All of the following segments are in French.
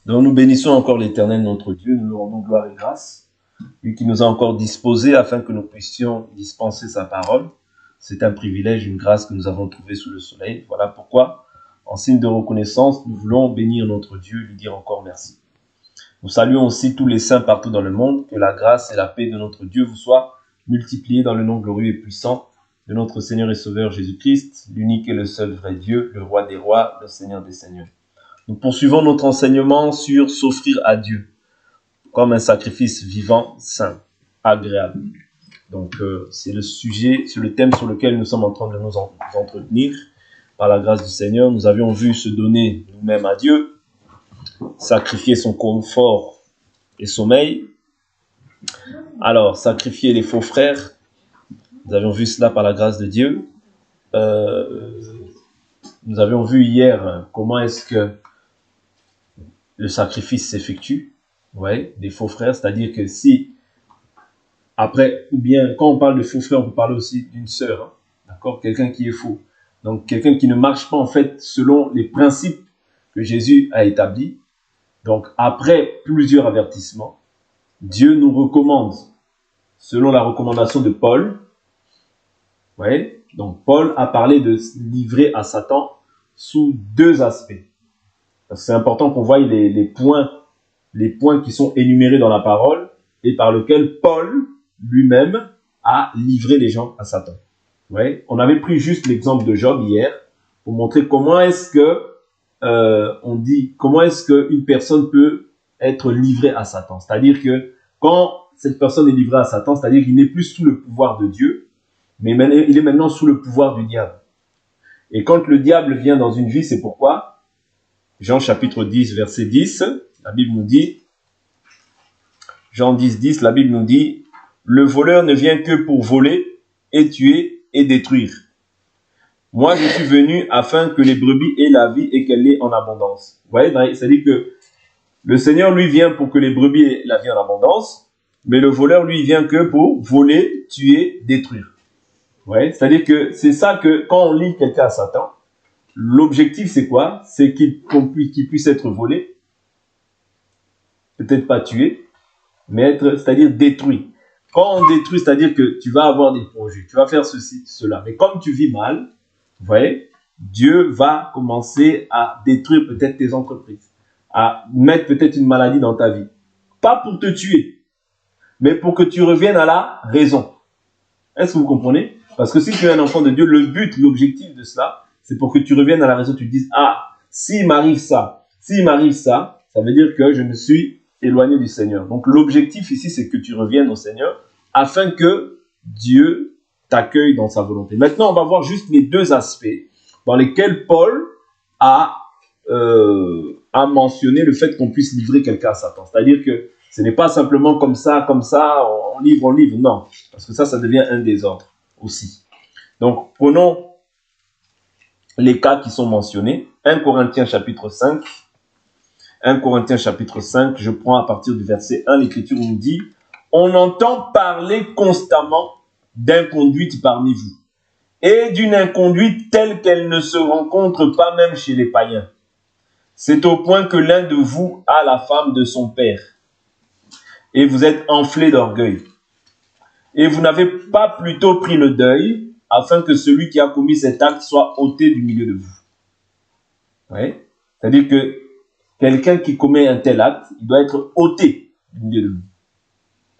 Donc nous bénissons encore l'Éternel notre Dieu, nous lui rendons gloire et grâce, lui qui nous a encore disposés afin que nous puissions dispenser sa parole. C'est un privilège, une grâce que nous avons trouvée sous le soleil. Voilà pourquoi, en signe de reconnaissance, nous voulons bénir notre Dieu, lui dire encore merci. Nous saluons aussi tous les saints partout dans le monde, que la grâce et la paix de notre Dieu vous soient multipliées dans le nom glorieux et puissant de notre Seigneur et Sauveur Jésus-Christ, l'unique et le seul vrai Dieu, le roi des rois, le Seigneur des seigneurs. Nous poursuivons notre enseignement sur s'offrir à Dieu comme un sacrifice vivant, saint, agréable. Donc, c'est le sujet, c'est le thème sur lequel nous sommes en train de nous entretenir. Par la grâce du Seigneur, nous avions vu se donner nous-mêmes à Dieu, sacrifier son confort et sommeil. Alors, sacrifier les faux frères, nous avions vu cela par la grâce de Dieu. Nous avions vu hier comment est-ce que le sacrifice s'effectue, ouais, des faux frères, c'est-à-dire que si, après, ou bien, quand on parle de faux frères, on peut parler aussi d'une sœur, hein, d'accord, quelqu'un qui est faux. Donc, quelqu'un qui ne marche pas, en fait, selon les principes que Jésus a établis. Donc, après plusieurs avertissements, Dieu nous recommande, selon la recommandation de Paul, ouais, donc Paul a parlé de se livrer à Satan sous deux aspects. C'est important qu'on voie les points qui sont énumérés dans la parole et par lesquels Paul lui-même a livré les gens à Satan. Ouais. On avait pris juste l'exemple de Job hier pour montrer comment est-ce que comment est-ce qu'une personne peut être livrée à Satan. C'est-à-dire que quand cette personne est livrée à Satan, c'est-à-dire qu'il n'est plus sous le pouvoir de Dieu, mais il est maintenant sous le pouvoir du diable. Et quand le diable vient dans une vie, c'est pourquoi Jean chapitre 10, verset 10, la Bible nous dit, Jean 10, 10, la Bible nous dit, le voleur ne vient que pour voler et tuer et détruire. Moi, je suis venu afin que les brebis aient la vie et qu'elle l'ait en abondance. Vous voyez, c'est-à-dire que le Seigneur, lui, vient pour que les brebis aient la vie en abondance, mais le voleur, lui, vient que pour voler, tuer, détruire. Vous voyez, c'est-à-dire que c'est ça que, quand on livre quelqu'un à Satan, l'objectif, c'est quoi? C'est qu'il puisse être volé, peut-être pas tué, mais c'est-à-dire détruit. Quand on détruit, c'est-à-dire que tu vas avoir des projets, tu vas faire ceci, cela. Mais comme tu vis mal, vous voyez, Dieu va commencer à détruire peut-être tes entreprises, à mettre peut-être une maladie dans ta vie. Pas pour te tuer, mais pour que tu reviennes à la raison. Est-ce que vous comprenez? Parce que si tu es un enfant de Dieu, le but, l'objectif de cela, c'est pour que tu reviennes à la raison, tu te dises, ah, s'il m'arrive ça, ça veut dire que je me suis éloigné du Seigneur. Donc l'objectif ici, c'est que tu reviennes au Seigneur afin que Dieu t'accueille dans sa volonté. Maintenant, on va voir juste les deux aspects dans lesquels Paul a mentionné le fait qu'on puisse livrer quelqu'un à Satan. C'est-à-dire que ce n'est pas simplement comme ça, on livre, non. Parce que ça devient un désordre aussi. Donc, prenons les cas qui sont mentionnés. 1 Corinthiens chapitre 5. 1 Corinthiens chapitre 5, je prends à partir du verset 1, l'Écriture nous dit « On entend parler constamment d'inconduite parmi vous, et d'une inconduite telle qu'elle ne se rencontre pas même chez les païens. C'est au point que l'un de vous a la femme de son père, et vous êtes enflé d'orgueil. Et vous n'avez pas plutôt pris le deuil, afin que celui qui a commis cet acte soit ôté du milieu de vous. » Ouais. C'est-à-dire que quelqu'un qui commet un tel acte, il doit être ôté du milieu de vous.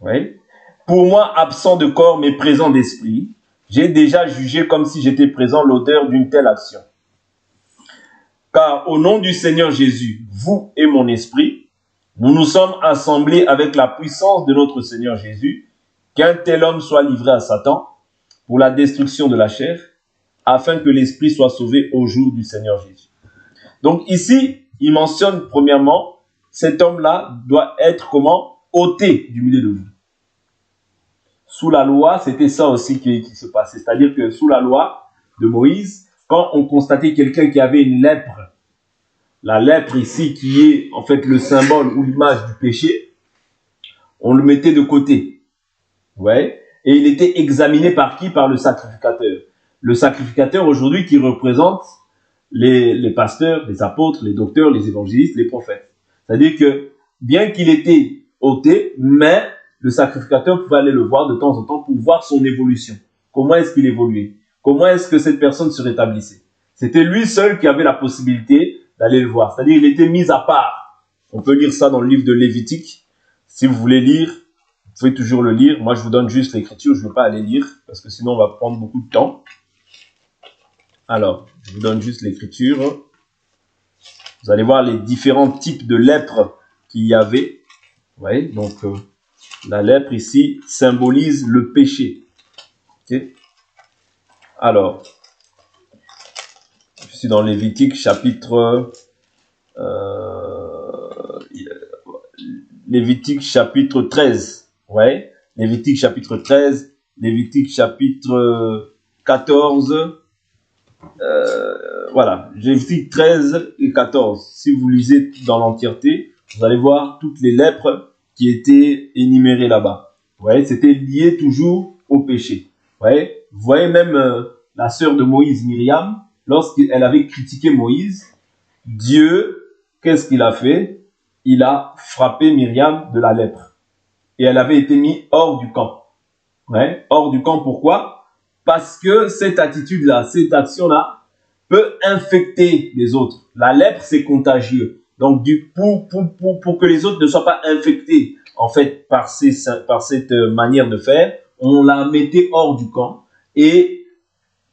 Ouais. Pour moi, absent de corps mais présent d'esprit, j'ai déjà jugé comme si j'étais présent l'odeur d'une telle action. Car au nom du Seigneur Jésus, vous et mon esprit, nous nous sommes assemblés avec la puissance de notre Seigneur Jésus, qu'un tel homme soit livré à Satan pour la destruction de la chair, afin que l'esprit soit sauvé au jour du Seigneur Jésus. Donc ici, il mentionne premièrement, cet homme-là doit être comment? Ôté du milieu de vous. Sous la loi, c'était ça aussi qui se passait. C'est-à-dire que sous la loi de Moïse, quand on constatait quelqu'un qui avait une lèpre, la lèpre ici qui est en fait le symbole ou l'image du péché, on le mettait de côté. Ouais. Et il était examiné par qui? Par le sacrificateur. Le sacrificateur aujourd'hui qui représente les pasteurs, les apôtres, les docteurs, les évangélistes, les prophètes. C'est-à-dire que, bien qu'il était ôté, mais le sacrificateur pouvait aller le voir de temps en temps pour voir son évolution. Comment est-ce qu'il évoluait? Comment est-ce que cette personne se rétablissait? C'était lui seul qui avait la possibilité d'aller le voir. C'est-à-dire qu'il était mis à part. On peut lire ça dans le livre de Lévitique. Si vous voulez lire, vous pouvez toujours le lire. Moi, je vous donne juste l'écriture. Je ne veux pas aller lire parce que sinon, on va prendre beaucoup de temps. Alors, je vous donne juste l'écriture. Vous allez voir les différents types de lèpre qu'il y avait. Vous voyez, donc la lèpre ici symbolise le péché. Okay. Alors, je suis dans Lévitique chapitre Lévitique chapitre 13. Ouais, Lévitique chapitre 13, Lévitique chapitre 14. Voilà, Lévitique 13 et 14. Si vous lisez dans l'entièreté, vous allez voir toutes les lèpres qui étaient énumérées là-bas. Vous voyez, c'était lié toujours au péché. Vous voyez même la sœur de Moïse, Myriam, lorsqu'elle avait critiqué Moïse, Dieu, qu'est-ce qu'il a fait? Il a frappé Myriam de la lèpre. Et elle avait été mise hors du camp. Ouais, hors du camp, pourquoi? Parce que cette attitude-là, cette action-là, peut infecter les autres. La lèpre, c'est contagieux. Donc, pour que les autres ne soient pas infectés, en fait, par cette manière de faire, on la mettait hors du camp. Et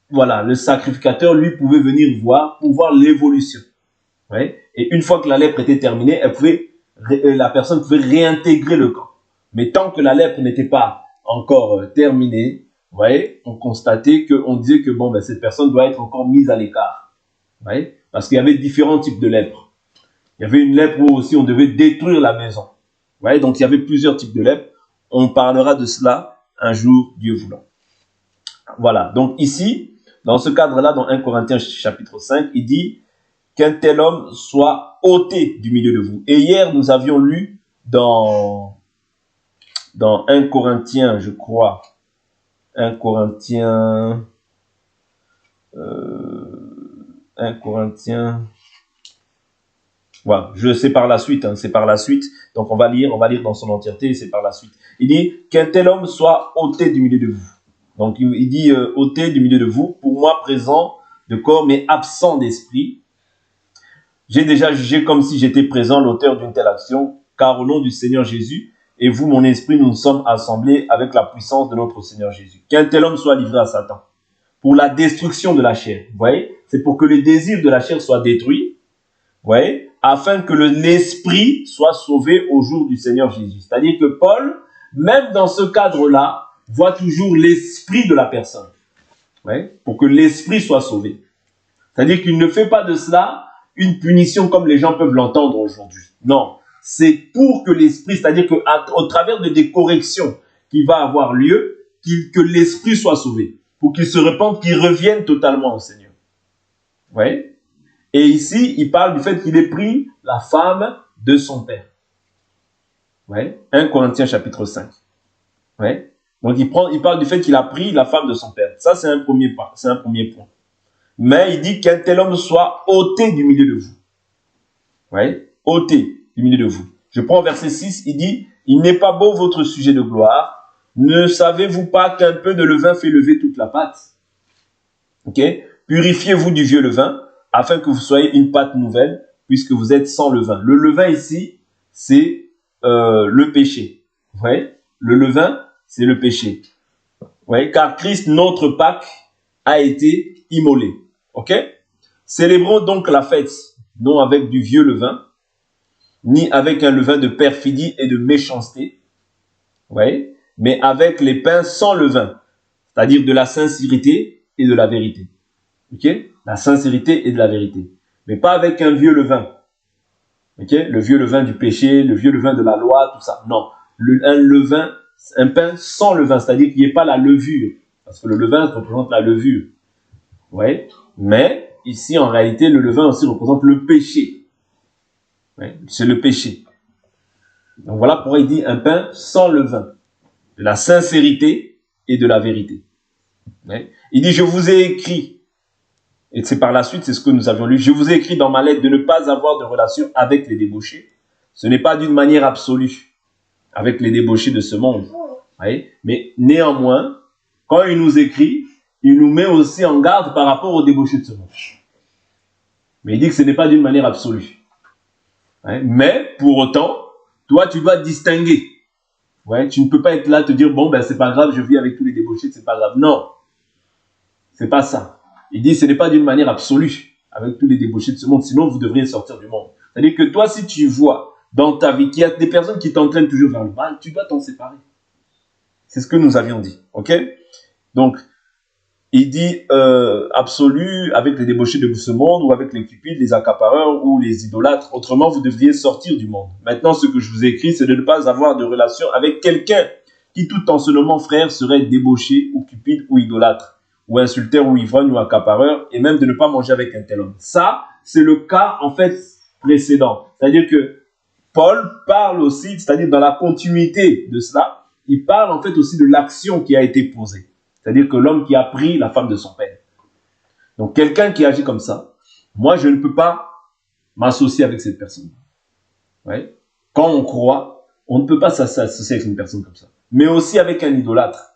voilà, le sacrificateur, lui, pouvait venir voir pour voir l'évolution. Ouais. Et une fois que la lèpre était terminée, la personne pouvait réintégrer le camp. Mais tant que la lèpre n'était pas encore terminée, vous voyez, on constatait qu'on disait que bon, ben, cette personne doit être encore mise à l'écart. Vous voyez, parce qu'il y avait différents types de lèpre. Il y avait une lèpre où aussi on devait détruire la maison. Vous voyez, donc il y avait plusieurs types de lèpre. On parlera de cela un jour, Dieu voulant. Voilà, donc ici, dans ce cadre-là, dans 1 Corinthiens chapitre 5, il dit qu'un tel homme soit ôté du milieu de vous. Et hier, nous avions lu dans 1 Corinthiens, je crois, 1 Corinthiens, voilà, c'est par la suite, hein, c'est par la suite. Donc on va lire dans son entièreté, c'est par la suite. Il dit qu'un tel homme soit ôté du milieu de vous. Donc il dit ôté du milieu de vous, pour moi présent de corps mais absent d'esprit. J'ai déjà jugé comme si j'étais présent l'auteur d'une telle action, car au nom du Seigneur Jésus, et vous, mon esprit, nous nous sommes assemblés avec la puissance de notre Seigneur Jésus. Qu'un tel homme soit livré à Satan pour la destruction de la chair. Vous voyez, c'est pour que les désirs de la chair soient détruits, vous voyez, afin que l'esprit soit sauvé au jour du Seigneur Jésus. C'est-à-dire que Paul, même dans ce cadre-là, voit toujours l'esprit de la personne, vous voyez, pour que l'esprit soit sauvé. C'est-à-dire qu'il ne fait pas de cela une punition comme les gens peuvent l'entendre aujourd'hui. Non. C'est pour que l'esprit, c'est-à-dire qu'au travers de des corrections qui va avoir lieu, que l'esprit soit sauvé, pour qu'il se repente, qu'il revienne totalement au Seigneur. Vous voyez? Et ici, il parle du fait qu'il ait pris la femme de son père. Vous voyez? 1 Corinthiens chapitre 5. Vous voyez? Donc il parle du fait qu'il a pris la femme de son père. Ça, c'est un premier point. Mais il dit qu'un tel homme soit ôté du milieu de vous. Vous voyez? Ôté du milieu de vous. Je prends verset 6, il dit, il n'est pas beau votre sujet de gloire. Ne savez-vous pas qu'un peu de levain fait lever toute la pâte? Ok? Purifiez-vous du vieux levain, afin que vous soyez une pâte nouvelle, puisque vous êtes sans levain. Le levain ici, c'est le péché. Vous voyez? Le levain, c'est le péché. Vous voyez? Car Christ, notre Pâque, a été immolé. Ok? Célébrons donc la fête, non avec du vieux levain, ni avec un levain de perfidie et de méchanceté, ouais, mais avec les pains sans levain, c'est-à-dire de la sincérité et de la vérité. Ok? La sincérité et de la vérité. Mais pas avec un vieux levain. Ok? Le vieux levain du péché, le vieux levain de la loi, tout ça. Non. Un pain sans levain, c'est-à-dire qu'il n'y ait pas la levure. Parce que le levain représente la levure. Ouais. Mais ici, en réalité, le levain aussi représente le péché. Ouais. C'est le péché. Donc voilà pourquoi il dit un pain sans levain. De la sincérité et de la vérité. Ouais. Il dit, je vous ai écrit, et c'est par la suite, c'est ce que nous avions lu, je vous ai écrit dans ma lettre de ne pas avoir de relation avec les débauchés, Ce n'est pas d'une manière absolue avec les débauchés de ce monde. Oui. Mais néanmoins, quand il nous écrit, il nous met aussi en garde par rapport aux débauchés de ce monde. Mais il dit que ce n'est pas d'une manière absolue. Oui. Mais pour autant, toi, tu dois distinguer. Ouais, tu ne peux pas être là, te dire, bon, ben, c'est pas grave, je vis avec tous les débauchés, c'est pas grave. Non, c'est pas ça. Il dit, ce n'est pas d'une manière absolue avec tous les débauchés de ce monde, sinon vous devriez sortir du monde. C'est-à-dire que toi, si tu vois dans ta vie qu'il y a des personnes qui t'entraînent toujours vers le mal, tu dois t'en séparer. C'est ce que nous avions dit, ok? Donc, il dit absolu avec les débauchés de ce monde ou avec les cupides, les accapareurs ou les idolâtres. Autrement, vous devriez sortir du monde. Maintenant, ce que je vous ai écrit, c'est de ne pas avoir de relation avec quelqu'un qui, tout en se nommant frère, serait débauché ou cupide ou idolâtre, ou insulteur ou ivrogne ou accapareur, et même de ne pas manger avec un tel homme. Ça, c'est le cas, en fait, précédent. C'est-à-dire que Paul parle aussi, c'est-à-dire dans la continuité de cela, il parle en fait aussi de l'action qui a été posée. C'est-à-dire que l'homme qui a pris la femme de son père. Donc, quelqu'un qui agit comme ça, moi, je ne peux pas m'associer avec cette personne. Ouais. Quand on croit, on ne peut pas s'associer avec une personne comme ça. Mais aussi avec un idolâtre,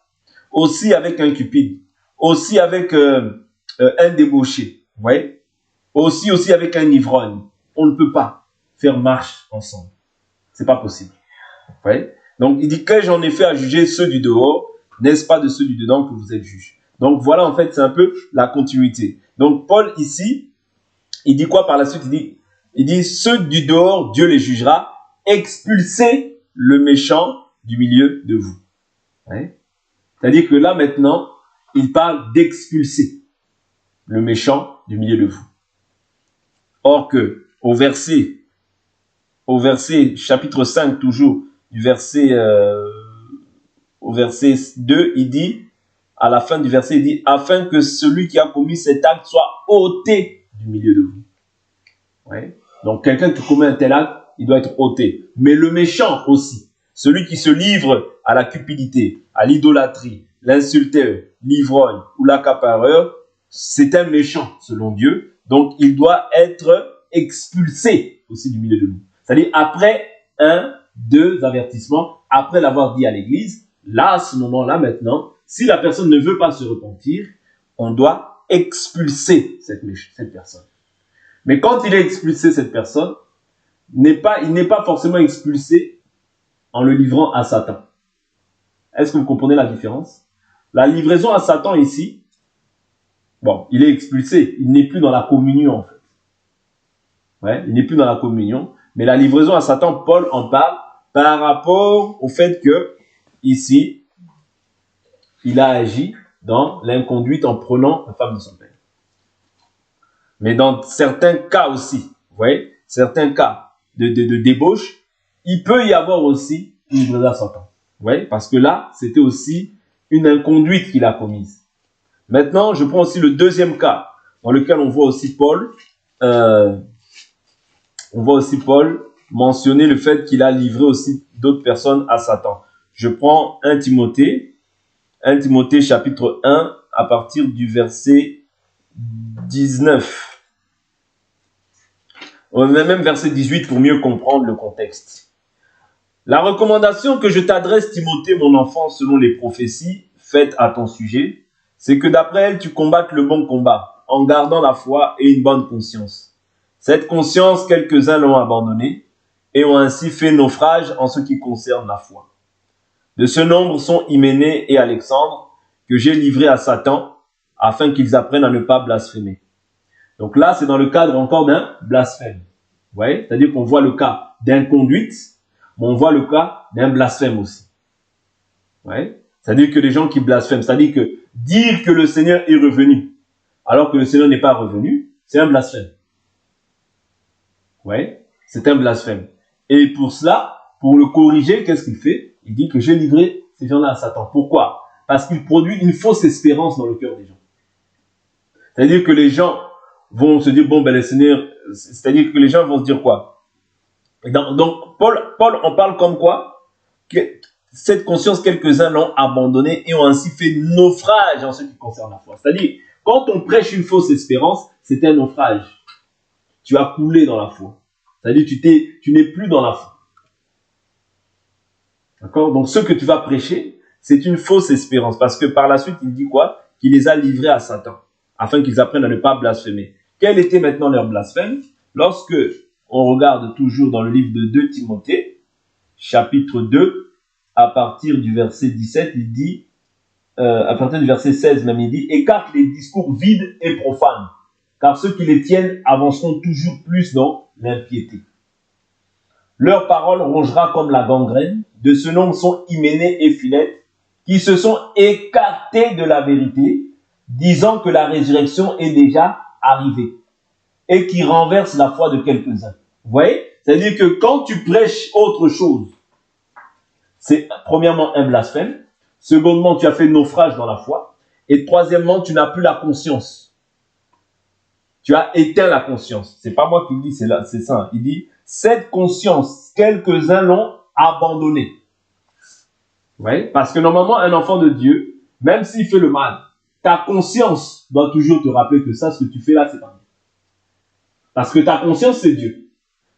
aussi avec un cupide, aussi avec un débauché, ouais. Aussi avec un ivrogne. On ne peut pas faire marche ensemble. C'est pas possible. Ouais. Donc, il dit, qu'ai-je en effet à juger ceux du dehors? N'est-ce pas de ceux du dedans que vous êtes juges? Donc, voilà, en fait, c'est un peu la continuité. Donc, Paul, ici, il dit quoi par la suite? Il dit, ceux du dehors, Dieu les jugera. Expulsez le méchant du milieu de vous. Ouais. C'est-à-dire que là, maintenant, il parle d'expulser le méchant du milieu de vous. Or que, au verset chapitre 5, toujours, au verset 2, il dit, à la fin du verset, il dit, afin que celui qui a commis cet acte soit ôté du milieu de vous. Ouais. Donc, quelqu'un qui commet un tel acte, il doit être ôté. Mais le méchant aussi, celui qui se livre à la cupidité, à l'idolâtrie, l'insulteur, l'ivrogne ou l'accapareur, c'est un méchant selon Dieu. Donc, il doit être expulsé aussi du milieu de nous. C'est-à-dire, après 1, 2 avertissements, après l'avoir dit à l'église, là, à ce moment-là, maintenant, si la personne ne veut pas se repentir, on doit expulser cette personne. Mais quand il a expulsé cette personne, il n'est pas forcément expulsé en le livrant à Satan. Est-ce que vous comprenez la différence? La livraison à Satan ici, bon, il est expulsé, il n'est plus dans la communion en fait. Ouais, il n'est plus dans la communion. Mais la livraison à Satan, Paul en parle par rapport au fait que, ici, il a agi dans l'inconduite en prenant la femme de son père. Mais dans certains cas aussi, vous voyez, certains cas de débauche, il peut y avoir aussi une livraison à Satan. Vous voyez, parce que là, c'était aussi une inconduite qu'il a commise. Maintenant, je prends aussi le deuxième cas, dans lequel on voit aussi Paul mentionner le fait qu'il a livré aussi d'autres personnes à Satan. Je prends 1 Timothée chapitre 1 à partir du verset 19. Même verset 18 pour mieux comprendre le contexte. La recommandation que je t'adresse, Timothée, mon enfant, selon les prophéties faites à ton sujet, c'est que d'après elles, tu combattes le bon combat, en gardant la foi et une bonne conscience. Cette conscience, quelques-uns l'ont abandonnée et ont ainsi fait naufrage en ce qui concerne la foi. De ce nombre sont Hyménée et Alexandre, que j'ai livrés à Satan, afin qu'ils apprennent à ne pas blasphémer. Donc là, c'est dans le cadre encore d'un blasphème. Vous voyez? C'est-à-dire qu'on voit le cas d'inconduite, mais on voit le cas d'un blasphème aussi. Vous voyez? C'est-à-dire que les gens qui blasphèment, c'est-à-dire que dire que le Seigneur est revenu, alors que le Seigneur n'est pas revenu, c'est un blasphème. Vous voyez? C'est un blasphème. Et pour cela, pour le corriger, qu'est-ce qu'il fait? Il dit que j'ai livré ces gens-là à Satan. Pourquoi? Parce qu'il produit une fausse espérance dans le cœur des gens. C'est-à-dire que les gens vont se dire, bon, ben le Seigneur, c'est-à-dire que les gens vont se dire quoi? Donc, Paul en parle comme quoi? Que cette conscience, quelques-uns l'ont abandonnée et ont ainsi fait naufrage en ce qui concerne la foi. C'est-à-dire, quand on prêche une fausse espérance, c'est un naufrage. Tu as coulé dans la foi. C'est-à-dire tu n'es plus dans la foi. D'accord? Donc ce que tu vas prêcher, c'est une fausse espérance. Parce que par la suite, il dit quoi? Qu'il les a livrés à Satan, afin qu'ils apprennent à ne pas blasphémer. Quel était maintenant leur blasphème? Lorsque on regarde toujours dans le livre de 2 Timothée, chapitre 2, à partir du verset 17, il dit, à partir du verset 16 même, il dit, écarte les discours vides et profanes, car ceux qui les tiennent avanceront toujours plus dans l'impiété. Leur parole rongera comme la gangrène, de ce nombre sont Hyménée et Philette, qui se sont écartés de la vérité, disant que la résurrection est déjà arrivée, et qui renversent la foi de quelques-uns. Vous voyez? C'est-à-dire que quand tu prêches autre chose, c'est premièrement un blasphème, secondement, tu as fait naufrage dans la foi, et troisièmement, tu n'as plus la conscience. Tu as éteint la conscience. C'est pas moi qui le dis, c'est ça. Il dit, cette conscience, quelques-uns l'ont abandonnée. Vous voyez? Parce que normalement, un enfant de Dieu, même s'il fait le mal, ta conscience doit toujours te rappeler que ça, ce que tu fais là, c'est pas bien. Parce que ta conscience, c'est Dieu.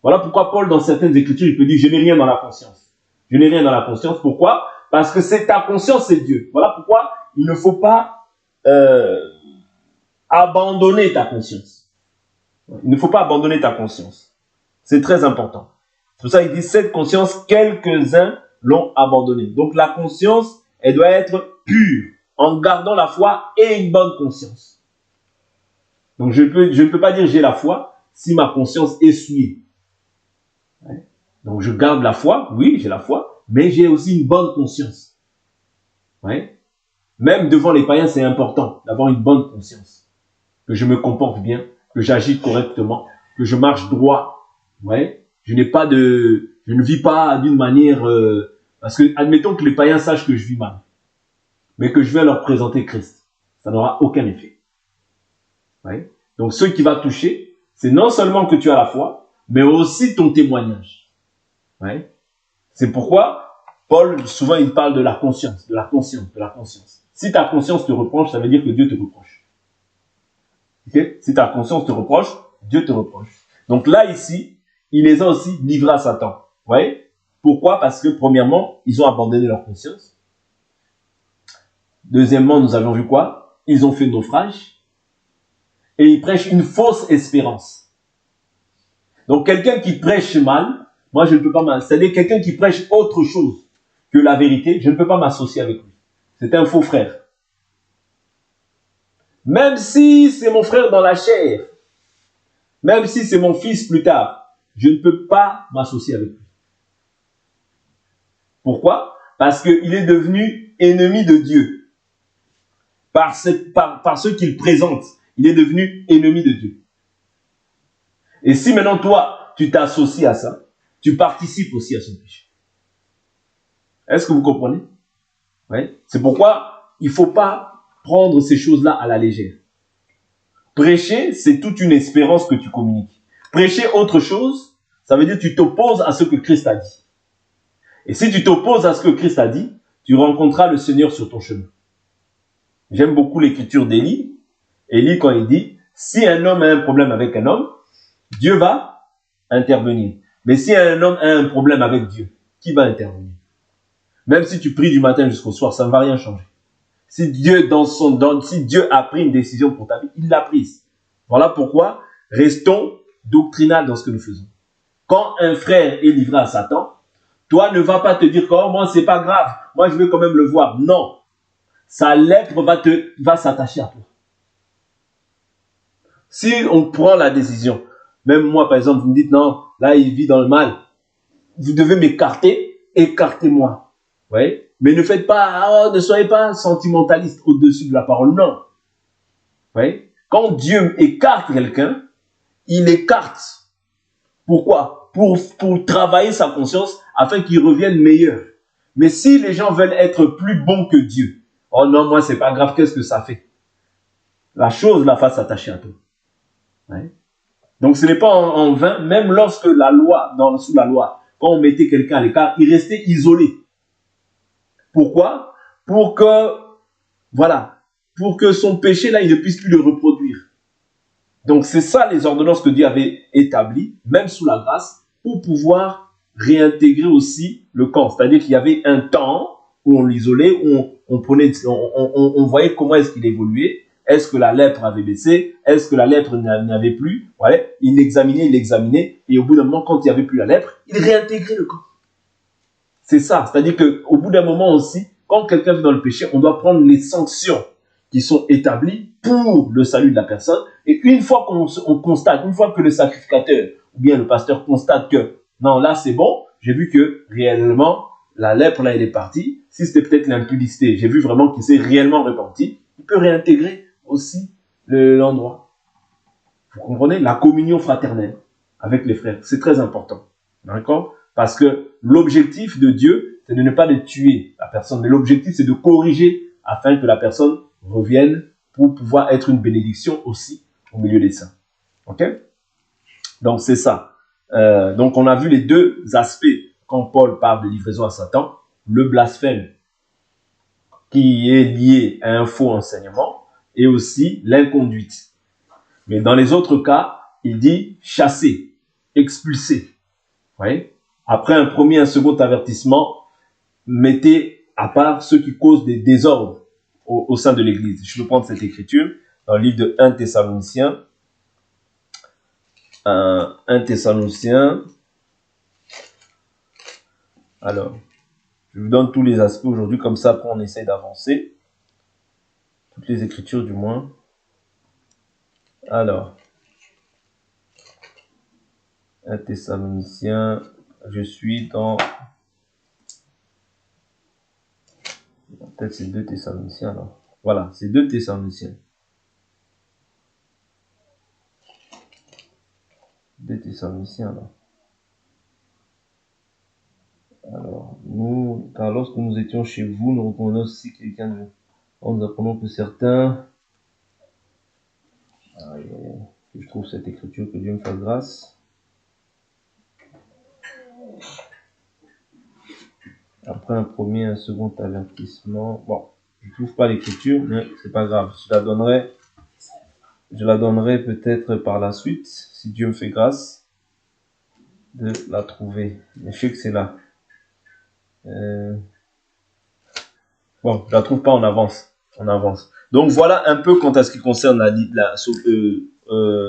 Voilà pourquoi Paul, dans certaines écritures, il peut dire, je n'ai rien dans la conscience. Je n'ai rien dans la conscience. Pourquoi? Parce que c'est ta conscience, c'est Dieu. Voilà pourquoi il ne faut pas abandonner ta conscience. Il ne faut pas abandonner ta conscience. C'est très important. C'est pour ça qu'il dit, cette conscience, quelques-uns l'ont abandonnée. Donc la conscience, elle doit être pure, en gardant la foi et une bonne conscience. Donc je ne peux pas dire j'ai la foi si ma conscience est souillée. Ouais. Donc je garde la foi, oui, j'ai la foi, mais j'ai aussi une bonne conscience. Ouais. Même devant les païens, c'est important d'avoir une bonne conscience. Que je me comporte bien, que j'agis correctement, que je marche droit. Ouais. Je ne vis pas d'une manière... parce que, admettons que les païens sachent que je vis mal, mais que je vais leur présenter Christ. Ça n'aura aucun effet. Ouais. Donc, ce qui va toucher, c'est non seulement que tu as la foi, mais aussi ton témoignage. Ouais. C'est pourquoi Paul, souvent, il parle de la conscience, de la conscience, de la conscience. Si ta conscience te reproche, ça veut dire que Dieu te reproche. Okay? Si ta conscience te reproche, Dieu te reproche. Donc là, ici, il les a aussi livrés à Satan. Vous voyez? Pourquoi? Parce que, premièrement, ils ont abandonné leur conscience. Deuxièmement, nous avons vu quoi? Ils ont fait naufrage. Et ils prêchent une fausse espérance. Donc, quelqu'un qui prêche mal, moi, je ne peux pas c'est-à-dire quelqu'un qui prêche autre chose que la vérité, je ne peux pas m'associer avec lui. C'est un faux frère. Même si c'est mon frère dans la chair, même si c'est mon fils plus tard, je ne peux pas m'associer avec lui. Pourquoi? Parce qu'il est devenu ennemi de Dieu. Par ce qu'il présente, il est devenu ennemi de Dieu. Et si maintenant toi, tu t'associes à ça, tu participes aussi à son péché. Est-ce que vous comprenez? Ouais. C'est pourquoi il ne faut pas prendre ces choses-là à la légère. Prêcher, c'est toute une espérance que tu communiques. Prêcher autre chose, ça veut dire que tu t'opposes à ce que Christ a dit. Et si tu t'opposes à ce que Christ a dit, tu rencontreras le Seigneur sur ton chemin. J'aime beaucoup l'écriture d'Élie. Élie, quand il dit, si un homme a un problème avec un homme, Dieu va intervenir. Mais si un homme a un problème avec Dieu, qui va intervenir? Même si tu pries du matin jusqu'au soir, ça ne va rien changer. Si Dieu, si Dieu a pris une décision pour ta vie, il l'a prise. Voilà pourquoi restons doctrinal dans ce que nous faisons. Quand un frère est livré à Satan, toi ne vas pas te dire que oh, moi c'est pas grave, moi je vais quand même le voir. Non, sa lèpre va s'attacher à toi. Si on prend la décision, même moi par exemple, vous me dites non, là il vit dans le mal, vous devez m'écarter, écartez-moi. Vous voyez? Mais ne faites pas, oh, ne soyez pas sentimentaliste au-dessus de la parole, non. Vous voyez? Quand Dieu écarte quelqu'un, il écarte. Pourquoi? Pour travailler sa conscience afin qu'il revienne meilleur. Mais si les gens veulent être plus bons que Dieu, oh non, moi c'est pas grave, qu'est-ce que ça fait? La chose la fasse s'attacher à toi. Ouais. Donc ce n'est pas en vain, même lorsque la loi, sous la loi, quand on mettait quelqu'un à l'écart, il restait isolé. Pourquoi? Pour que son péché là, il ne puisse plus le reproduire. Donc, c'est ça les ordonnances que Dieu avait établies, même sous la grâce, pour pouvoir réintégrer aussi le corps. C'est-à-dire qu'il y avait un temps où on l'isolait, où on voyait comment est-ce qu'il évoluait. Est-ce que la lèpre avait baissé? Est-ce que la lèpre n'avait plus? Voilà. Il l'examinait, et au bout d'un moment, quand il n'y avait plus la lèpre, il réintégrait le corps. C'est ça. C'est-à-dire qu'au bout d'un moment aussi, quand quelqu'un vit dans le péché, on doit prendre les sanctions qui sont établies pour le salut de la personne. Et une fois qu'on constate, une fois que le sacrificateur ou bien le pasteur constate que non, là c'est bon, j'ai vu que réellement la lèpre là elle est partie. Si c'était peut-être l'impudicité, j'ai vu vraiment qu'il s'est réellement repenti, il peut réintégrer aussi l'endroit. Vous comprenez? La communion fraternelle avec les frères, c'est très important. D'accord? Parce que l'objectif de Dieu, c'est de ne pas de tuer la personne, mais l'objectif c'est de corriger afin que la personne revienne pour pouvoir être une bénédiction aussi au milieu des saints. Ok? Donc c'est ça. Donc on a vu les deux aspects quand Paul parle de livraison à Satan. Le blasphème qui est lié à un faux enseignement et aussi l'inconduite. Mais dans les autres cas, il dit chasser, expulser. Vous voyez? Après un premier et un second avertissement, mettez à part ceux qui causent des désordres au sein de l'Église. Je peux prendre cette écriture dans le livre de 1 Thessaloniciens. 1 Thessaloniciens. Alors, je vous donne tous les aspects aujourd'hui, comme ça après on essaie d'avancer. Toutes les écritures du moins. Alors, 1 Thessaloniciens, je suis dans... Peut-être c'est 2 Thessaloniciens là. Voilà, c'est 2 Thessaloniciens. 2 Thessaloniciens là. Alors, car lorsque nous étions chez vous, nous reconnaissons aussi quelqu'un de... Nous apprenons que certains... que je trouve cette écriture, que Dieu me fasse grâce. Après un premier et un second avertissement. Bon, je ne trouve pas l'écriture, mais c'est pas grave. Je la donnerai peut-être par la suite, si Dieu me fait grâce de la trouver. Mais je sais que c'est là. Bon, je la trouve pas, on avance. Donc voilà un peu quant à ce qui concerne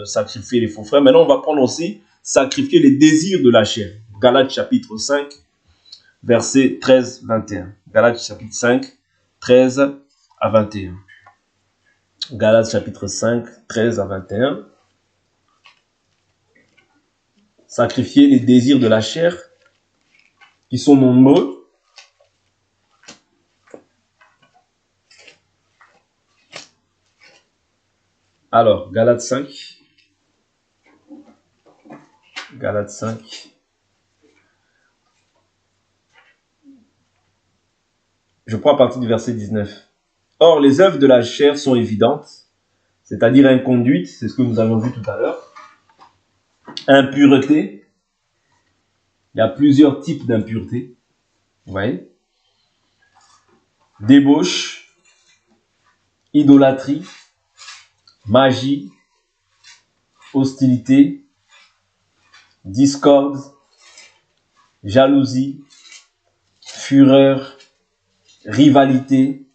sacrifier les faux frères. Maintenant, on va prendre aussi sacrifier les désirs de la chair. Galates chapitre 5, versets 13-21. Galates chapitre 5, 13 à 21. Galates chapitre 5, 13 à 21. Sacrifier les désirs de la chair, qui sont nombreux. Alors, Galates 5. Galates 5. Je prends à partir du verset 19. Or, les œuvres de la chair sont évidentes, c'est-à-dire inconduite, c'est ce que nous avons vu tout à l'heure. Impureté. Il y a plusieurs types d'impureté. Vous voyez? Débauche. Idolâtrie. Magie. Hostilité. Discorde. Jalousie. Fureur. Rivalité.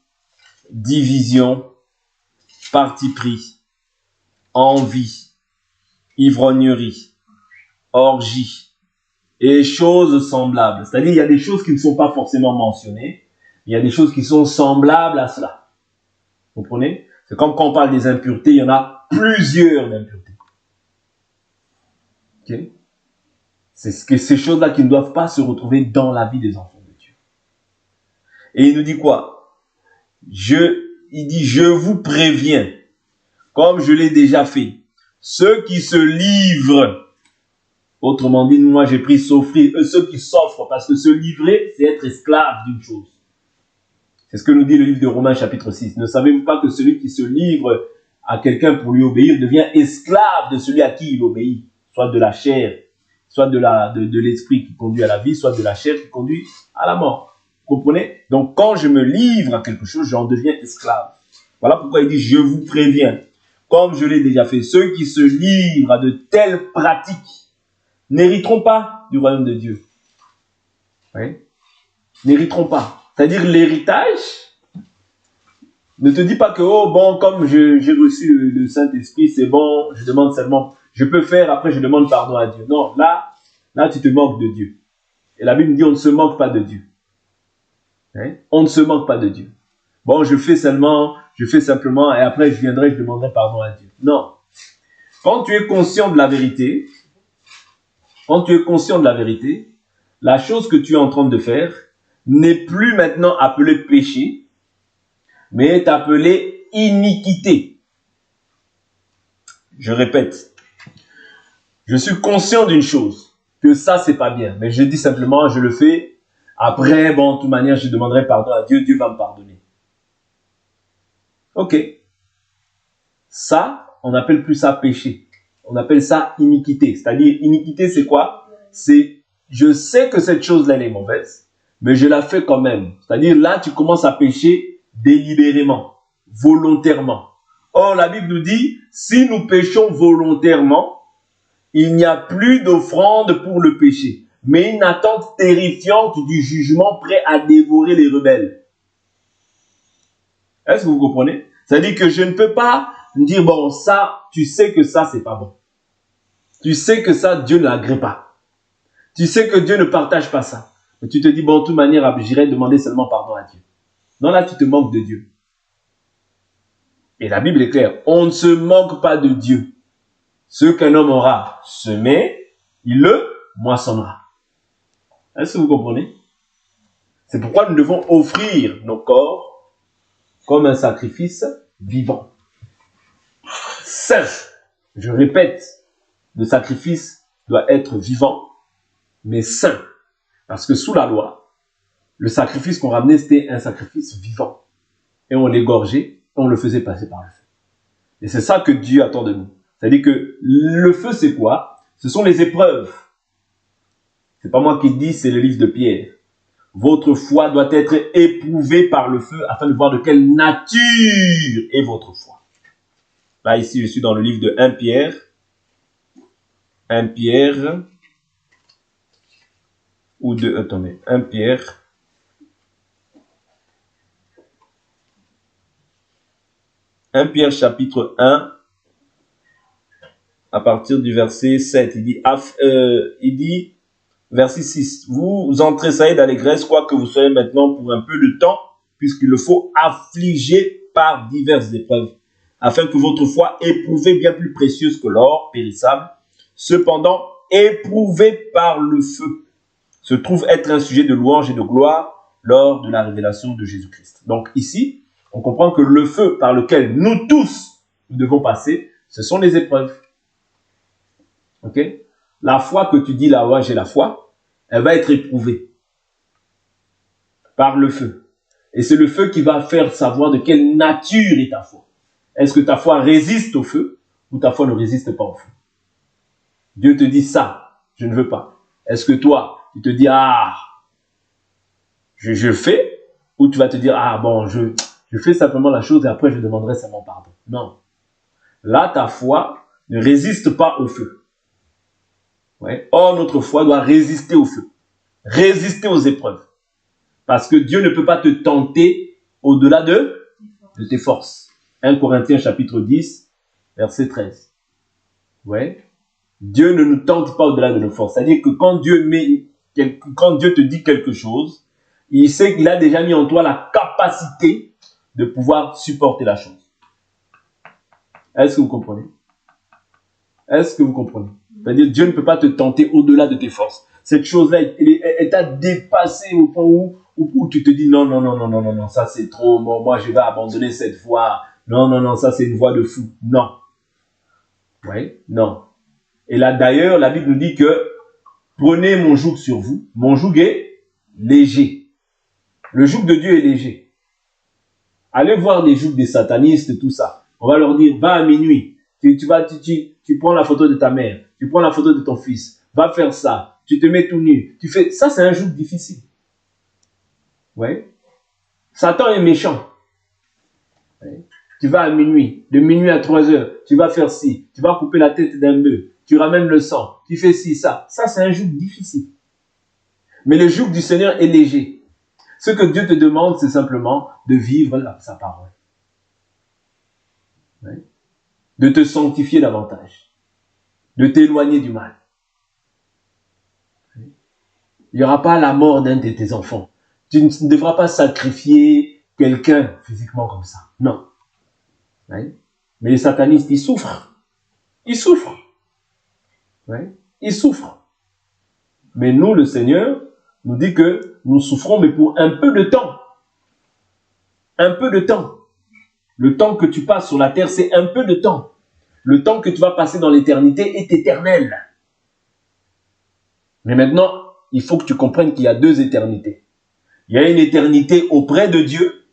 Division. Parti pris. Envie. Ivrognerie. Orgie. Et choses semblables. C'est-à-dire, il y a des choses qui ne sont pas forcément mentionnées. Il y a des choses qui sont semblables à cela. Vous comprenez? C'est comme quand on parle des impuretés, il y en a plusieurs d'impuretés. Okay? C'est ces choses-là qui ne doivent pas se retrouver dans la vie des enfants de Dieu. Et il nous dit quoi? Il dit, je vous préviens, comme je l'ai déjà fait, ceux qui se livrent. Autrement dit, moi j'ai pris s'offrir, ceux qui s'offrent, parce que se livrer, c'est être esclave d'une chose. C'est ce que nous dit le livre de Romains chapitre 6. Ne savez-vous pas que celui qui se livre à quelqu'un pour lui obéir devient esclave de celui à qui il obéit, soit de la chair, soit de l'esprit qui conduit à la vie, soit de la chair qui conduit à la mort. Vous comprenez? Donc quand je me livre à quelque chose, j'en deviens esclave. Voilà pourquoi il dit, je vous préviens. comme je l'ai déjà fait. Ceux qui se livrent à de telles pratiques n'hériteront pas du royaume de Dieu. Oui. N'hériteront pas. C'est-à-dire l'héritage ne te dit pas que, oh bon, comme j'ai reçu le Saint-Esprit, c'est bon, je demande seulement, je peux faire, après je demande pardon à Dieu. Non, là tu te moques de Dieu. Et la Bible dit, on ne se moque pas de Dieu. Hein? On ne se moque pas de Dieu. Bon, je fais simplement, et après je demanderai pardon à Dieu. Non. Quand tu es conscient de la vérité, la chose que tu es en train de faire n'est plus maintenant appelée péché, mais est appelée iniquité. Je répète, je suis conscient d'une chose, que ça c'est pas bien, mais je dis simplement, je le fais, après, bon, de toute manière, je demanderai pardon à Dieu, Dieu va me pardonner. Ok. Ça, on n'appelle plus ça péché. On appelle ça iniquité. C'est-à-dire, iniquité, c'est quoi? C'est, je sais que cette chose-là, elle est mauvaise, mais je la fais quand même. C'est-à-dire, là, tu commences à pécher délibérément, volontairement. Or, la Bible nous dit, si nous péchons volontairement, il n'y a plus d'offrande pour le péché, mais une attente terrifiante du jugement prêt à dévorer les rebelles. Est-ce que vous comprenez? C'est-à-dire que je ne peux pas me dire, bon, ça, tu sais que ça, c'est pas bon. Tu sais que ça, Dieu ne l'agrée pas. Tu sais que Dieu ne partage pas ça. Mais tu te dis, bon, de toute manière, j'irai demander seulement pardon à Dieu. Non, là, tu te moques de Dieu. Et la Bible est claire, on ne se moque pas de Dieu. Ce qu'un homme aura semé, il le moissonnera. Est-ce que vous comprenez? C'est pourquoi nous devons offrir nos corps comme un sacrifice vivant. Saint. Je répète, le sacrifice doit être vivant, mais saint. Parce que sous la loi, le sacrifice qu'on ramenait, c'était un sacrifice vivant. Et on l'égorgeait, on le faisait passer par le feu. Et c'est ça que Dieu attend de nous. C'est-à-dire que le feu, c'est quoi? Ce sont les épreuves. C'est pas moi qui le dis, c'est le livre de Pierre. Votre foi doit être éprouvée par le feu afin de voir de quelle nature est votre foi. Là, ici, je suis dans le livre de 1 Pierre. 1 Pierre. Ou de, attendez, 1 Pierre. Un Pierre chapitre 1, à partir du verset 7, il dit, verset 6, vous entrez d'allégresse, quoique vous soyez maintenant pour un peu de temps, puisqu'il le faut affliger par diverses épreuves, afin que votre foi, éprouvée bien plus précieuse que l'or périssable, cependant éprouvée par le feu, se trouve être un sujet de louange et de gloire lors de la révélation de Jésus-Christ. Donc ici, on comprend que le feu par lequel nous tous nous devons passer, ce sont les épreuves. Ok? La foi que tu dis là, ouais, j'ai la foi, elle va être éprouvée par le feu. Et c'est le feu qui va faire savoir de quelle nature est ta foi. Est-ce que ta foi résiste au feu ou ta foi ne résiste pas au feu? Dieu te dit ça, je ne veux pas. Est-ce que toi, tu te dis, ah, je fais, ou tu vas te dire, ah bon, je fais simplement la chose et après je demanderai seulement pardon. Non. Là, ta foi ne résiste pas au feu. Ouais. Or, notre foi doit résister au feu. Résister aux épreuves. Parce que Dieu ne peut pas te tenter au-delà de tes forces. 1 Corinthiens chapitre 10, verset 13. Ouais. Dieu ne nous tente pas au-delà de nos forces. C'est-à-dire que quand Dieu te dit quelque chose, il sait qu'il a déjà mis en toi la capacité de pouvoir supporter la chose. Est-ce que vous comprenez? Est-ce que vous comprenez? C'est-à-dire Dieu ne peut pas te tenter au-delà de tes forces. Cette chose-là, elle t'a dépassé au point où tu te dis non, ça c'est trop, moi je vais abandonner cette voie. Non, ça c'est une voie de fou. Non. Oui, non. Et là d'ailleurs, la Bible nous dit que prenez mon joug sur vous. Mon joug est léger. Le joug de Dieu est léger. Allez voir les jougs des satanistes, tout ça. On va leur dire, va à minuit. Tu prends la photo de ta mère. Tu prends la photo de ton fils. Va faire ça. Tu te mets tout nu. Tu fais, ça c'est un joug difficile. Ouais. Satan est méchant. Ouais. Tu vas à minuit. De minuit à 3 heures, tu vas faire ci. Tu vas couper la tête d'un bœuf. Tu ramènes le sang. Tu fais ci, ça. Ça, c'est un joug difficile. Mais le joug du Seigneur est léger. Ce que Dieu te demande, c'est simplement de vivre sa parole. Oui. De te sanctifier davantage. De t'éloigner du mal. Oui. Il n'y aura pas la mort d'un de tes enfants. Tu ne devras pas sacrifier quelqu'un physiquement comme ça. Non. Oui. Mais les satanistes, ils souffrent. Ils souffrent. Oui. Ils souffrent. Mais nous, le Seigneur, nous dit que nous souffrons, mais pour un peu de temps. Un peu de temps. Le temps que tu passes sur la terre, c'est un peu de temps. Le temps que tu vas passer dans l'éternité est éternel. Mais maintenant, il faut que tu comprennes qu'il y a deux éternités. Il y a une éternité auprès de Dieu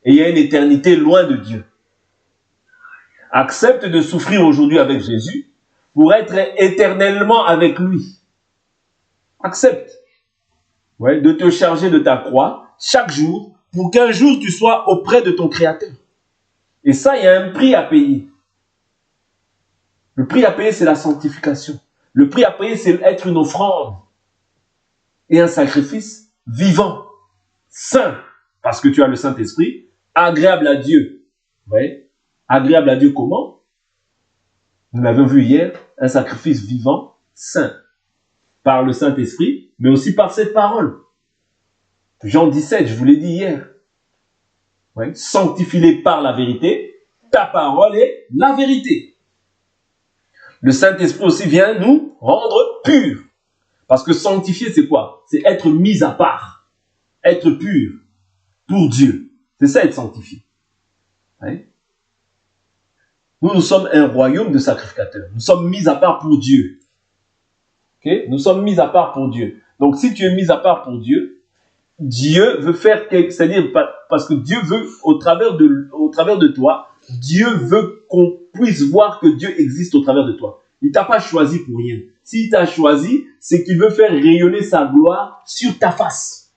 et il y a une éternité loin de Dieu. Accepte de souffrir aujourd'hui avec Jésus pour être éternellement avec lui. Accepte. Ouais, de te charger de ta croix chaque jour pour qu'un jour tu sois auprès de ton Créateur. Et ça, il y a un prix à payer. Le prix à payer, c'est la sanctification. Le prix à payer, c'est être une offrande et un sacrifice vivant, saint, parce que tu as le Saint-Esprit, agréable à Dieu. Ouais. Agréable à Dieu comment? Nous l'avons vu hier, un sacrifice vivant, saint, par le Saint-Esprit, mais aussi par cette parole. Jean 17, je vous l'ai dit hier. Ouais. Sanctifie-les par la vérité, ta parole est la vérité. Le Saint-Esprit aussi vient nous rendre purs. Parce que sanctifier, c'est quoi? C'est être mis à part. Être pur pour Dieu. C'est ça être sanctifié. Ouais. Nous sommes un royaume de sacrificateurs. Nous sommes mis à part pour Dieu. Okay? Nous sommes mis à part pour Dieu. Donc si tu es mis à part pour Dieu, Dieu veut faire quelque chose. C'est-à-dire parce que Dieu veut, au travers de toi, Dieu veut qu'on puisse voir que Dieu existe au travers de toi. Il ne t'a pas choisi pour rien. S'il t'a choisi, c'est qu'il veut faire rayonner sa gloire sur ta face.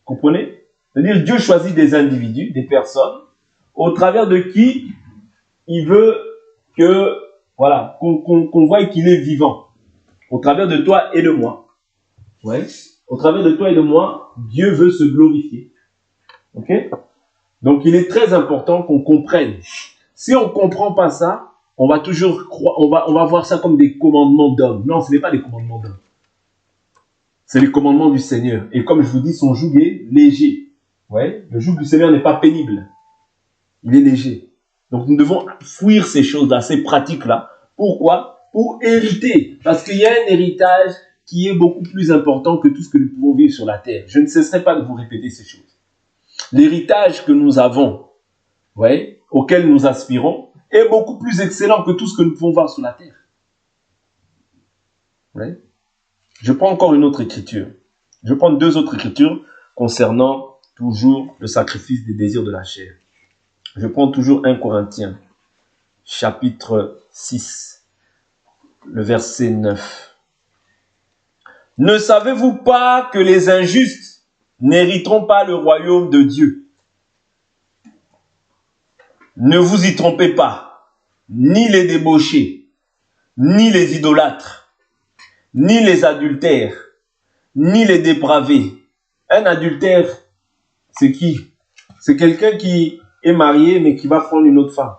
Comprenez? C'est-à-dire Dieu choisit des individus, des personnes, au travers de qui il veut que, voilà, qu'on voie qu'il est vivant. Au travers de toi et de moi. Ouais. Au travers de toi et de moi, Dieu veut se glorifier. Ok? Donc il est très important qu'on comprenne. Si on ne comprend pas ça, on va toujours croire, on va voir ça comme des commandements d'hommes. Non, ce n'est pas des commandements d'hommes. C'est les commandements du Seigneur. Et comme je vous dis, son joug est léger. Ouais? Le joug du Seigneur n'est pas pénible. Il est léger. Donc nous devons fuir ces choses-là, ces pratiques-là. Pourquoi? Pour hériter. Parce qu'il y a un héritage qui est beaucoup plus important que tout ce que nous pouvons vivre sur la terre. Je ne cesserai pas de vous répéter ces choses. L'héritage que nous avons, ouais, auquel nous aspirons, est beaucoup plus excellent que tout ce que nous pouvons voir sur la terre. Ouais. Je prends encore une autre écriture. Je prends deux autres écritures concernant toujours le sacrifice des désirs de la chair. Je prends toujours 1 Corinthiens, chapitre 6, le verset 9. Ne savez-vous pas que les injustes n'hériteront pas le royaume de Dieu? Ne vous y trompez pas, ni les débauchés, ni les idolâtres, ni les adultères, ni les dépravés. Un adultère, c'est qui? C'est quelqu'un qui est marié mais qui va prendre une autre femme.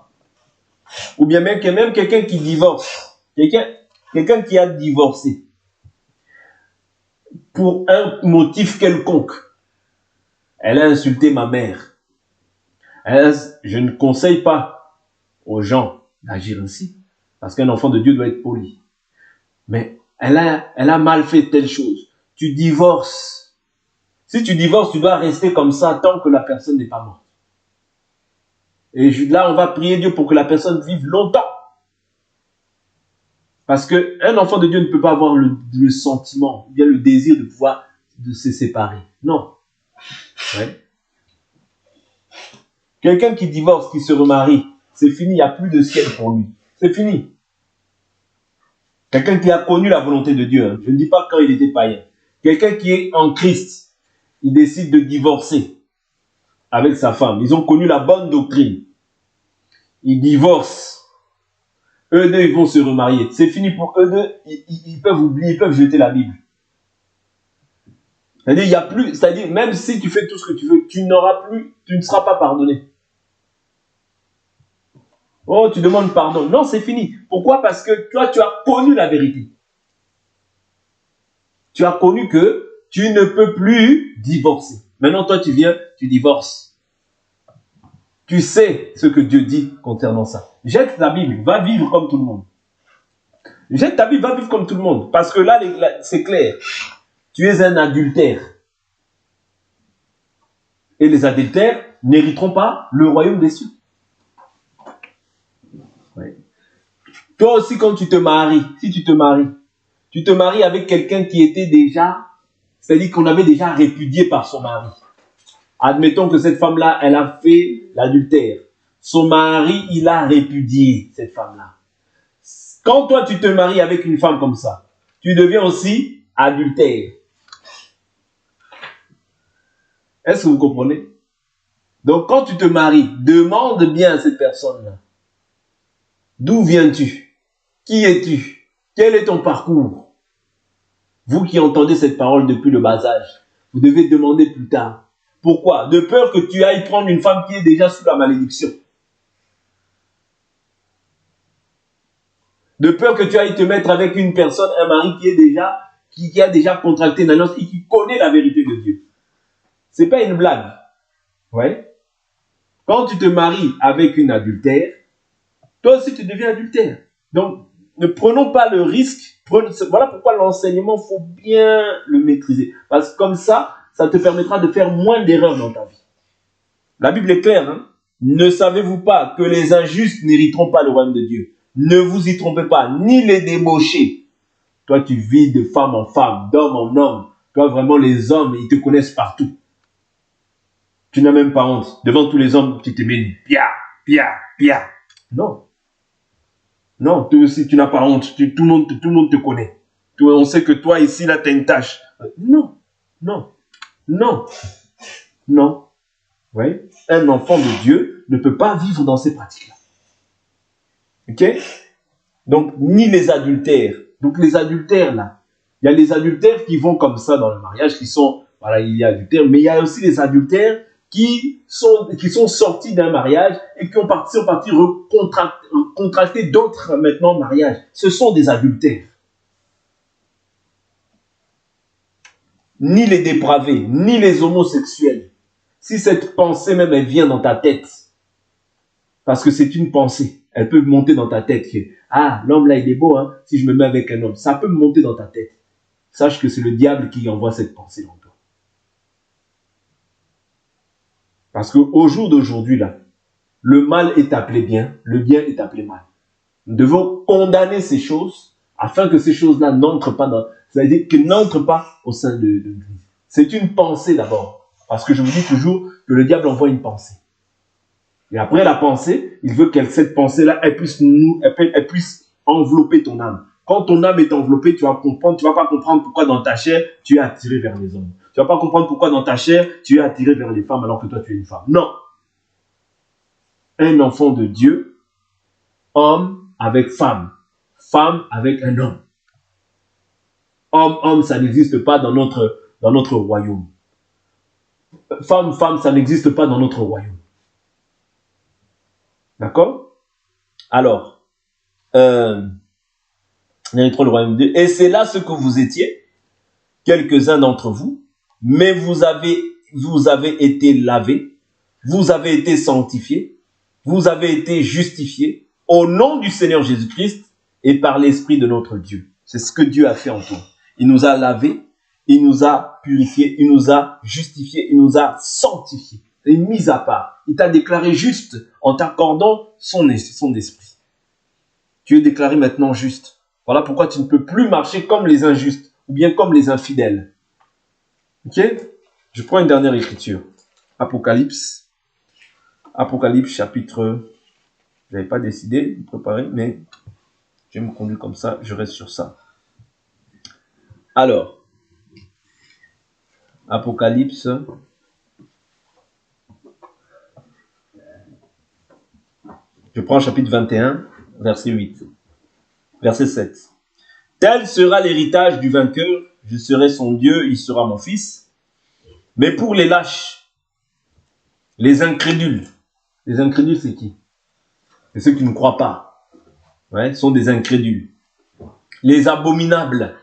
Ou bien même quelqu'un qui divorce. Quelqu'un qui a divorcé. Pour un motif quelconque. Elle a insulté ma mère. Je ne conseille pas aux gens d'agir ainsi. Parce qu'un enfant de Dieu doit être poli. Mais elle a mal fait telle chose. Tu divorces. Si tu divorces, tu dois rester comme ça tant que la personne n'est pas morte. Et là, on va prier Dieu pour que la personne vive longtemps. Parce qu'un enfant de Dieu ne peut pas avoir le sentiment, ou bien le désir de se séparer. Non. Ouais. Quelqu'un qui divorce, qui se remarie, c'est fini, il n'y a plus de ciel pour lui. C'est fini. Quelqu'un qui a connu la volonté de Dieu, hein. Je ne dis pas quand il était païen. Quelqu'un qui est en Christ, il décide de divorcer. avec sa femme. Ils ont connu la bonne doctrine. Ils divorcent. Eux deux, ils vont se remarier. C'est fini pour eux deux. Ils peuvent oublier, ils peuvent jeter la Bible. C'est-à-dire, il y a plus, c'est-à-dire, même si tu fais tout ce que tu veux, tu ne seras pas pardonné. Oh, tu demandes pardon. Non, c'est fini. Pourquoi? Parce que toi, tu as connu la vérité. Tu as connu que tu ne peux plus divorcer. Maintenant, toi, tu viens, tu divorces. Tu sais ce que Dieu dit concernant ça. Jette ta Bible, va vivre comme tout le monde. Jette ta Bible, va vivre comme tout le monde. Parce que là, c'est clair. Tu es un adultère. Et les adultères n'hériteront pas le royaume des cieux. Ouais. Toi aussi, quand tu te maries, si tu te maries avec quelqu'un qui était déjà, c'est-à-dire qu'on avait déjà répudié par son mari. Admettons que cette femme-là, elle a fait l'adultère. Son mari, il a répudié cette femme-là. Quand toi, tu te maries avec une femme comme ça, tu deviens aussi adultère. Est-ce que vous comprenez? Donc, quand tu te maries, demande bien à cette personne-là. D'où viens-tu? Qui es-tu? Quel est ton parcours? Vous qui entendez cette parole depuis le bas âge, vous devez demander plus tard. Pourquoi? De peur que tu ailles prendre une femme qui est déjà sous la malédiction. De peur que tu ailles te mettre avec une personne, un mari qui a déjà contracté une alliance et qui connaît la vérité de Dieu. C'est pas une blague. Ouais. Quand tu te maries avec une adultère, toi aussi tu deviens adultère. Donc, ne prenons pas le risque. Voilà pourquoi l'enseignement, il faut bien le maîtriser. Parce que comme ça te permettra de faire moins d'erreurs dans ta vie. La Bible est claire. Hein? Ne savez-vous pas que les injustes n'hériteront pas le royaume de Dieu? Ne vous y trompez pas, ni les débauchés. Toi, tu vis de femme en femme, d'homme en homme. Toi, vraiment, les hommes, ils te connaissent partout. Tu n'as même pas honte. Devant tous les hommes, tu te mets pia, pia, pia. Non. Non, toi aussi, tu n'as pas honte. Tout le monde te connaît. On sait que toi, ici, là, tu as une tâche. Non, non, non, non. Oui. Un enfant de Dieu ne peut pas vivre dans ces pratiques-là. Ok? Donc, ni les adultères. Donc, les adultères, là, il y a les adultères qui vont comme ça dans le mariage, qui sont, voilà, il y a adultères, mais il y a aussi les adultères qui sont sortis d'un mariage et qui sont partis contracter d'autres maintenant mariages. Ce sont des adultères. Ni les dépravés, ni les homosexuels. Si cette pensée même, elle vient dans ta tête, parce que c'est une pensée, elle peut monter dans ta tête que, ah, l'homme là, il est beau, hein, si je me mets avec un homme, ça peut monter dans ta tête. Sache que c'est le diable qui envoie cette pensée dans toi. Parce qu'au jour d'aujourd'hui, là, le mal est appelé bien, le bien est appelé mal. Nous devons condamner ces choses afin que ces choses-là n'entrent pas dans, c'est-à-dire qu'elles n'entrent pas au sein de l'Église. C'est une pensée d'abord. Parce que je vous dis toujours que le diable envoie une pensée. Et après la pensée, il veut que cette pensée-là, elle puisse envelopper ton âme. Quand ton âme est enveloppée, tu vas pas comprendre pourquoi dans ta chair, tu es attiré vers les hommes. Tu vas pas comprendre pourquoi dans ta chair, tu es attiré vers les femmes alors que toi, tu es une femme. Non. Un enfant de Dieu, homme avec femme, femme avec un homme. Homme, ça n'existe pas dans notre royaume. Femme, ça n'existe pas dans notre royaume. D'accord? Alors, le royaume de Dieu. Et c'est là ce que vous étiez, quelques-uns d'entre vous, mais vous avez été lavés, vous avez été sanctifiés, vous avez été justifiés au nom du Seigneur Jésus-Christ et par l'Esprit de notre Dieu. C'est ce que Dieu a fait en toi. Il nous a lavés, il nous a purifiés, il nous a justifiés, il nous a sanctifiés. Et mis à part. Il t'a déclaré juste en t'accordant son esprit. Tu es déclaré maintenant juste. Voilà pourquoi tu ne peux plus marcher comme les injustes ou bien comme les infidèles. Ok? Je prends une dernière écriture. Apocalypse chapitre... Je n'avais pas décidé de préparer, mais je vais me conduire comme ça, je reste sur ça. Alors, Apocalypse Je prends chapitre 21, verset 8. Verset 7. Tel sera l'héritage du vainqueur, je serai son Dieu, il sera mon fils. Mais pour les lâches, les incrédules c'est qui? C'est ceux qui ne croient pas. Ouais, sont des incrédules. Les abominables,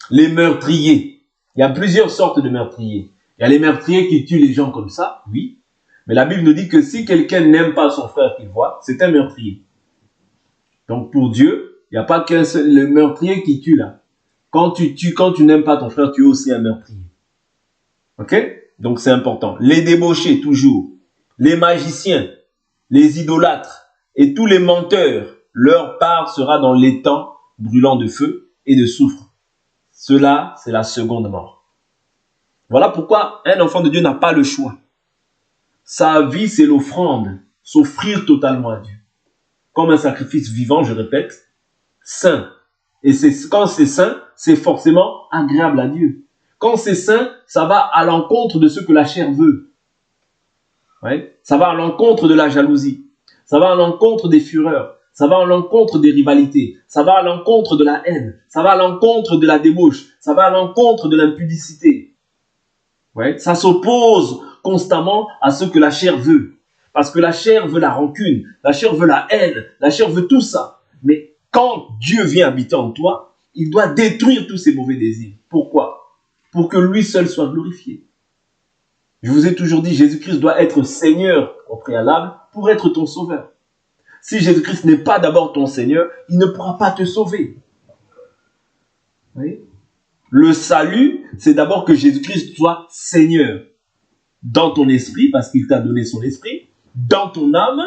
les meurtriers. Il y a plusieurs sortes de meurtriers. Il y a les meurtriers qui tuent les gens comme ça, oui. Mais la Bible nous dit que si quelqu'un n'aime pas son frère qu'il voit, c'est un meurtrier. Donc pour Dieu, il n'y a pas qu'un seul, le meurtrier qui tue là. Quand tu n'aimes pas ton frère, tu es aussi un meurtrier. Ok? Donc c'est important. Les débauchés, toujours. Les magiciens, les idolâtres et tous les menteurs, leur part sera dans l'étang brûlant de feu et de soufre. Cela, c'est la seconde mort. Voilà pourquoi un enfant de Dieu n'a pas le choix. Sa vie, c'est l'offrande, s'offrir totalement à Dieu. Comme un sacrifice vivant, je répète, saint. Et quand c'est saint, c'est forcément agréable à Dieu. Quand c'est saint, ça va à l'encontre de ce que la chair veut. Ouais. Ça va à l'encontre de la jalousie. Ça va à l'encontre des fureurs. Ça va à l'encontre des rivalités. Ça va à l'encontre de la haine. Ça va à l'encontre de la débauche. Ça va à l'encontre de l'impudicité. Ouais. Ça s'oppose constamment à ce que la chair veut. Parce que la chair veut la rancune. La chair veut la haine. La chair veut tout ça. Mais quand Dieu vient habiter en toi, il doit détruire tous ces mauvais désirs. Pourquoi? Pour que lui seul soit glorifié. Je vous ai toujours dit, Jésus-Christ doit être Seigneur au préalable pour être ton sauveur. Si Jésus-Christ n'est pas d'abord ton Seigneur, il ne pourra pas te sauver. Oui? Le salut, c'est d'abord que Jésus-Christ soit Seigneur dans ton esprit, parce qu'il t'a donné son esprit, dans ton âme,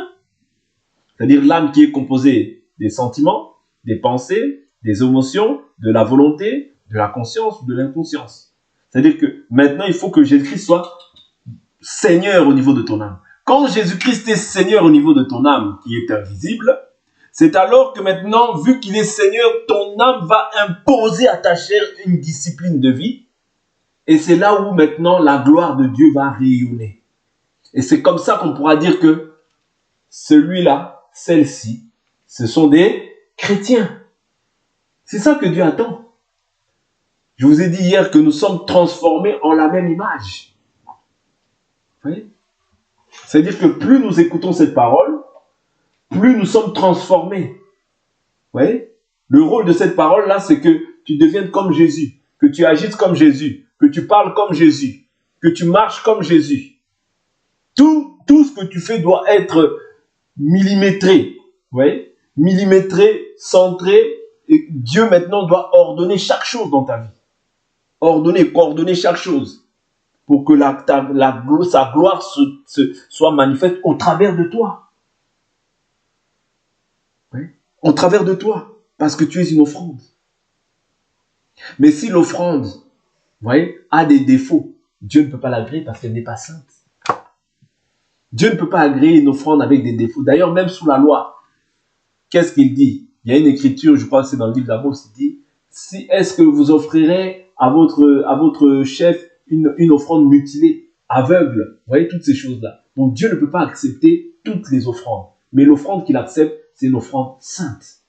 c'est-à-dire l'âme qui est composée des sentiments, des pensées, des émotions, de la volonté, de la conscience ou de l'inconscience. C'est-à-dire que maintenant, il faut que Jésus-Christ soit Seigneur au niveau de ton âme. Quand Jésus-Christ est Seigneur au niveau de ton âme, qui est invisible, c'est alors que maintenant, vu qu'il est Seigneur, ton âme va imposer à ta chair une discipline de vie. Et c'est là où maintenant la gloire de Dieu va rayonner. Et c'est comme ça qu'on pourra dire que celui-là, celle-ci, ce sont des chrétiens. C'est ça que Dieu attend. Je vous ai dit hier que nous sommes transformés en la même image. Oui. C'est-à-dire que plus nous écoutons cette parole, plus nous sommes transformés. Oui. Le rôle de cette parole-là, c'est que tu deviennes comme Jésus, que tu agisses comme Jésus, que tu parles comme Jésus, que tu marches comme Jésus. Tout ce que tu fais doit être millimétré. Oui. Millimétré, centré. Et Dieu maintenant doit ordonner chaque chose dans ta vie. Coordonner chaque chose. Pour que sa gloire soit manifeste au travers de toi. Oui. Au travers de toi. Parce que tu es une offrande. Mais si l'offrande, a des défauts, Dieu ne peut pas l'agréer parce qu'elle n'est pas sainte. Dieu ne peut pas agréer une offrande avec des défauts. D'ailleurs, même sous la loi, qu'est-ce qu'il dit? Il y a une écriture, je crois que c'est dans le livre d'Amos, il dit, est-ce que vous offrirez à votre chef une offrande mutilée, aveugle? Vous voyez toutes ces choses-là. Donc Dieu ne peut pas accepter toutes les offrandes. Mais l'offrande qu'il accepte, c'est une offrande sainte.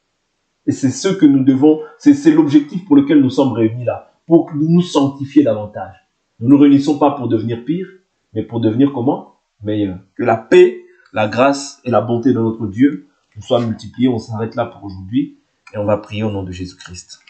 Et c'est ce que nous devons, c'est l'objectif pour lequel nous sommes réunis là. Pour nous sanctifier davantage. Nous ne nous réunissons pas pour devenir pire, mais pour devenir comment? Meilleur. Que la paix, la grâce et la bonté de notre Dieu nous soient multipliées. On s'arrête là pour aujourd'hui et on va prier au nom de Jésus-Christ.